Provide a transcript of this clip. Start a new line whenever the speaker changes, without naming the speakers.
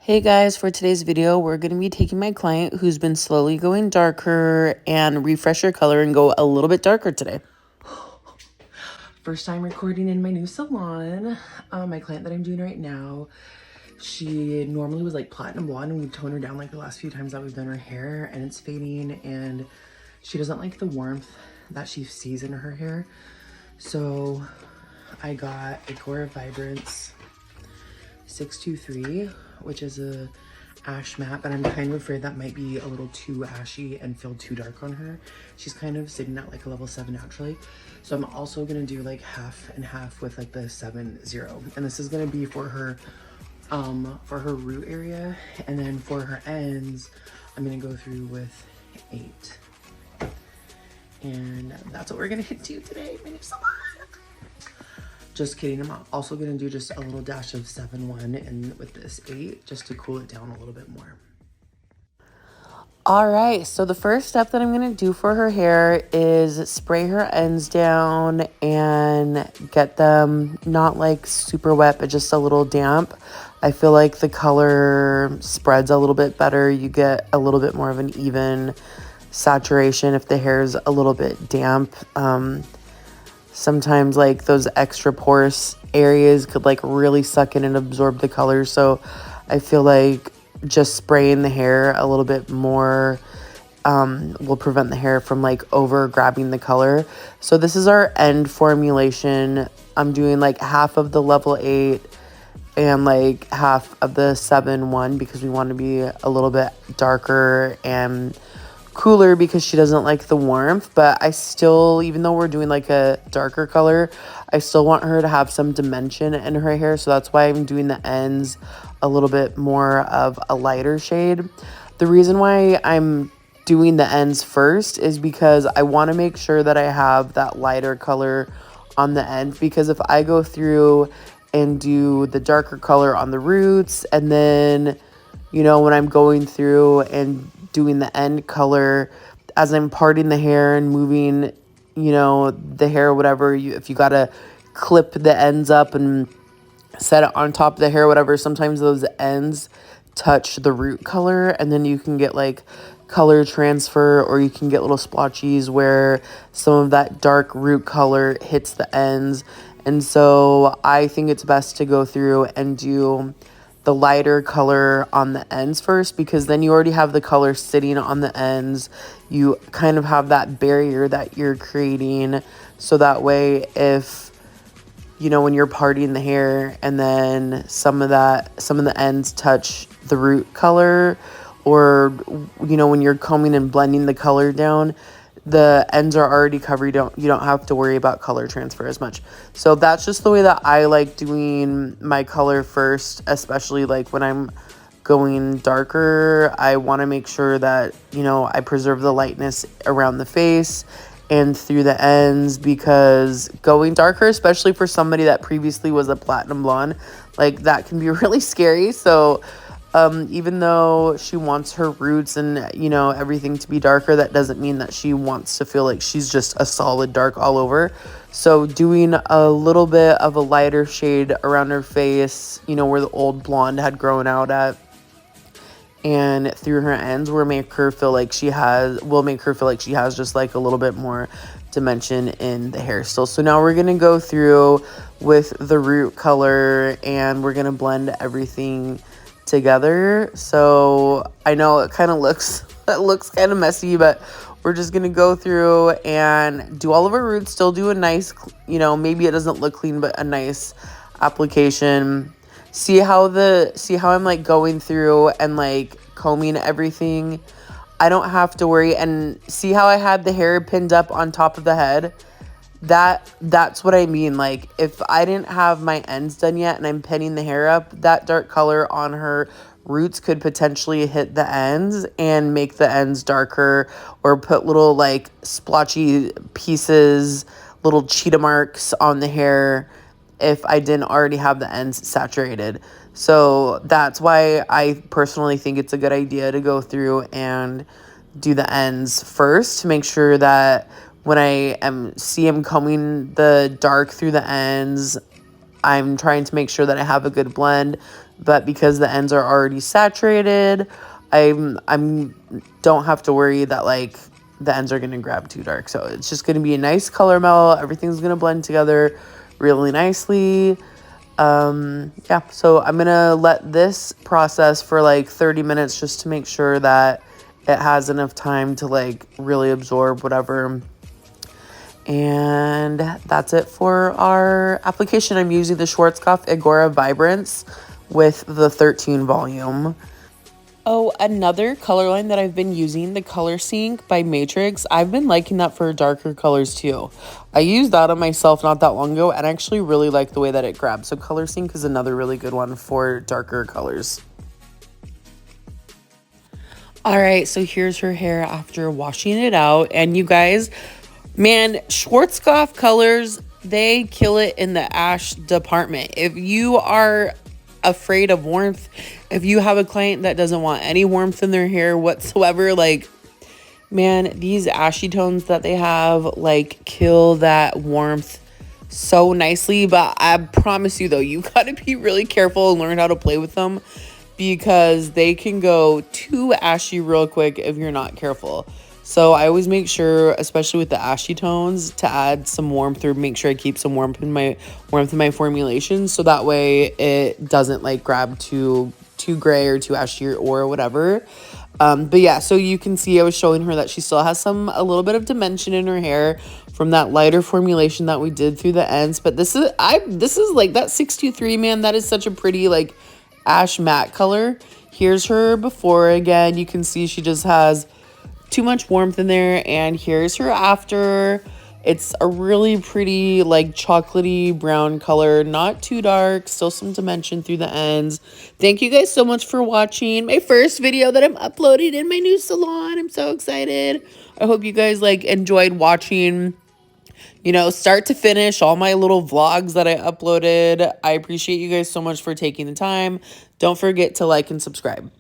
Hey guys, for today's video, we're going to be taking my client who's been slowly going darker and refresh her color and go a little bit darker today.
First time recording in my new salon. My client that I'm doing right now, she normally was like platinum blonde, and we've toned her down like the last few times that we've done her hair, and it's fading, and she doesn't like the warmth that she sees in her hair. So I got Agora Vibrance 623, which is a ash matte, but I'm kind of afraid that might be a little too ashy and feel too dark on her. She's kind of sitting at like a level 7 naturally. So I'm also gonna do like half and half with like the 7-0. And this is gonna be for her root area. And then for her ends, I'm gonna go through with 8. And that's what we're gonna do today, my new salon. Just kidding, I'm also gonna do just a little dash of 7-1 and with this 8 just to cool it down a little bit more.
All right, so the first step that I'm going to do for her hair is spray her ends down and get them not like super wet, but just a little damp. I feel like the color spreads a little bit better. You get a little bit more of an even saturation if the hair is a little bit damp. Sometimes like those extra porous areas could like really suck in and absorb the color. So I feel like just spraying the hair a little bit more will prevent the hair from like over grabbing the color. So this is our end formulation. I'm doing like half of the level 8 and like half of the 7-1 because we want to be a little bit darker and cooler because she doesn't like the warmth. But I still, even though we're doing like a darker color, I still want her to have some dimension in her hair. So that's why I'm doing the ends a little bit more of a lighter shade. The reason why I'm doing the ends first is because I want to make sure that I have that lighter color on the end, because if I go through and do the darker color on the roots, and then, you know, when I'm going through and doing the end color as I'm parting the hair and moving, you know, the hair, whatever, if you got to clip the ends up and set it on top of the hair, whatever, sometimes those ends touch the root color, and then you can get like color transfer, or you can get little splotches where some of that dark root color hits the ends. And so I think it's best to go through and do the lighter color on the ends first, because then you already have the color sitting on the ends. You kind of have that barrier that you're creating, so that way if, you know, when you're parting the hair and then some of the ends touch the root color, or, you know, when you're combing and blending the color down, the ends are already covered. You don't have to worry about color transfer as much. So that's just the way that I like doing my color first, especially like when I'm going darker. I want to make sure that, you know, I preserve the lightness around the face and through the ends, because going darker, especially for somebody that previously was a platinum blonde, like that can be really scary. So even though she wants her roots and, you know, everything to be darker, that doesn't mean that she wants to feel like she's just a solid dark all over. So doing a little bit of a lighter shade around her face, you know, where the old blonde had grown out at, and through her ends will make her feel like she has just like a little bit more dimension in the hair still. So now we're gonna go through with the root color and we're gonna blend everything together. So I know it kind of looks kind of messy, but we're just gonna go through and do all of our roots, still do a nice, you know, maybe it doesn't look clean, but a nice application. See how I'm like going through and like combing everything. I don't have to worry. And see how I had the hair pinned up on top of the head? That's what I mean. Like if I didn't have my ends done yet and I'm pinning the hair up, that dark color on her roots could potentially hit the ends and make the ends darker, or put little like splotchy pieces, little cheetah marks on the hair if I didn't already have the ends saturated. So that's why I personally think it's a good idea to go through and do the ends first, to make sure that when I am combing the dark through the ends, I'm trying to make sure that I have a good blend but because the ends are already saturated, I'm don't have to worry that like the ends are going to grab too dark. So it's just going to be a nice color melt. Everything's going to blend together really nicely. Yeah, so I'm going to let this process for like 30 minutes just to make sure that it has enough time to like really absorb whatever. And that's it for our application. I'm using the Schwarzkopf Agora Vibrance with the 13 volume. Oh, another color line that I've been using, the Color Sync by Matrix. I've been liking that for darker colors too. I used that on myself not that long ago and I actually really like the way that it grabs. So Color Sync is another really good one for darker colors. All right, so here's her hair after washing it out. And you guys, man, Schwarzkopf colors, they kill it in the ash department. If you are afraid of warmth, if you have a client that doesn't want any warmth in their hair whatsoever, like, man, these ashy tones that they have, like, kill that warmth so nicely. But I promise you, though, you got to be really careful and learn how to play with them because they can go too ashy real quick if you're not careful. So I always make sure, especially with the ashy tones, to add some warmth or make sure I keep some warmth in my formulation, so that way it doesn't like grab too gray or too ashy or whatever. But yeah, so you can see I was showing her that she still has a little bit of dimension in her hair from that lighter formulation that we did through the ends. But this is like that 623, man. That is such a pretty like ash matte color. Here's her before again. You can see she just has too much warmth in there, and here's her after. It's a really pretty like chocolatey brown color, not too dark, still some dimension through the ends. Thank you guys so much for watching my first video that I'm uploading in my new salon. I'm so excited. I hope you guys like enjoyed watching, you know, start to finish all my little vlogs that I uploaded. I appreciate you guys so much for taking the time. Don't forget to like and subscribe.